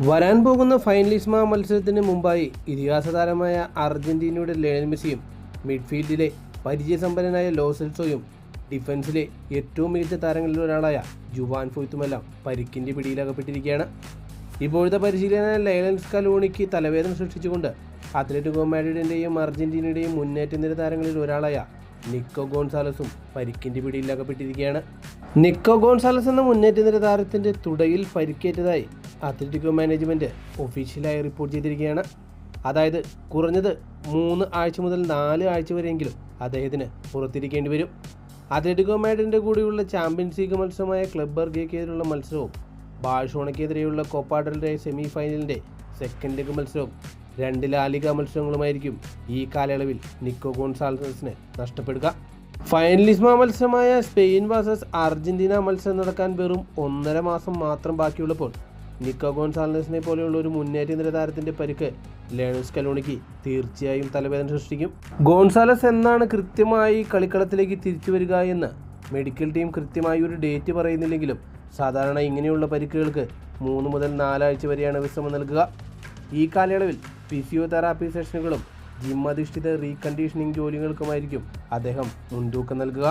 വരാൻ പോകുന്ന ഫൈനലിസ്മ മത്സരത്തിന് മുമ്പായി ഇതിഹാസ താരമായ അർജന്റീനയുടെ ലയണൽ മെസ്സിയും മിഡ്ഫീൽഡിലെ പരിചയസമ്പന്നനായ ലോ സെൽസോയും ഡിഫൻസിലെ ഏറ്റവും മികച്ച താരങ്ങളിൽ ഒരാളായ ജുവാൻ ഫോയ്ത്തുമെല്ലാം പരിക്കിൻ്റെ പിടിയിലകപ്പെട്ടിരിക്കുകയാണ്. ഇപ്പോഴത്തെ പരിശീലകനായ ലയണൽ സ്കലോണിക്ക് തലവേദന സൃഷ്ടിച്ചുകൊണ്ട് അത്ലറ്റിക്കോ മാഡ്രിഡിൻ്റെയും അർജന്റീനയുടെയും മുന്നേറ്റ നിര താരങ്ങളിൽ ഒരാളായ നിക്കോ ഗോൺസാലസും പരിക്കിൻ്റെ പിടിയിലകപ്പെട്ടിരിക്കുകയാണ്. നിക്കോ ഗോൺസാലസ് എന്ന മുന്നേറ്റ നിര താരത്തിൻ്റെ തുടയിൽ പരിക്കേറ്റതായി അത്ലറ്റിക്കോ മാനേജ്മെൻറ്റ് ഒഫീഷ്യലായി റിപ്പോർട്ട് ചെയ്തിരിക്കുകയാണ്. അതായത് കുറഞ്ഞത് 3 ആഴ്ച മുതൽ 4 ആഴ്ച വരെയെങ്കിലും അദ്ദേഹത്തിന് പുറത്തിരിക്കേണ്ടി വരും. അത്ലറ്റിക്കോ മാഡ്രിഡിൻ്റെ കൂടെയുള്ള ചാമ്പ്യൻസ് ലീഗ് മത്സരമായ ക്ലബ് ബർഗയ്ക്കെതിരെയുള്ള മത്സരവും ബാഴ്സലോണയ്ക്കെതിരെയുള്ള കോപ്പ ഡെൽ റേ സെമി ഫൈനലിൻ്റെ സെക്കൻഡ് ലെഗ് മത്സരവും 2 ലാ ലിഗ മത്സരങ്ങളുമായിരിക്കും ഈ കാലയളവിൽ നിക്കോ ഗോൺസാലസിന് നഷ്ടപ്പെടുക. ഫൈനലിസ്മ മത്സരമായ സ്പെയിൻ വേഴ്സസ് അർജന്റീന മത്സരം നടക്കാൻ വെറും 1.5 മാസം മാത്രം ബാക്കിയുള്ളപ്പോൾ നിക്കോ ഗോൺസാലസിനെ പോലെയുള്ള ഒരു മുന്നേറ്റ നിര താരത്തിൻ്റെ പരിക്ക് ലയണൽ സ്കലോണിക്ക് തീർച്ചയായും തലവേദന സൃഷ്ടിക്കും. ഗോൺസാലസ് എന്നാണ് കൃത്യമായി കളിക്കളത്തിലേക്ക് തിരിച്ചു വരിക എന്ന് മെഡിക്കൽ ടീം കൃത്യമായി ഒരു ഡേറ്റ് പറയുന്നില്ലെങ്കിലും സാധാരണ ഇങ്ങനെയുള്ള പരിക്കുകൾക്ക് 3 മുതൽ 4 ആഴ്ച വരെയാണ് വിശ്രമം നൽകുക. ഈ കാലയളവിൽ ഫിസിയോതെറാപ്പി സെഷനുകളും ജിം അധിഷ്ഠിത റീകണ്ടീഷനിങ് ജോലികൾക്കുമായിരിക്കും അദ്ദേഹം മുൻതൂക്കം നൽകുക.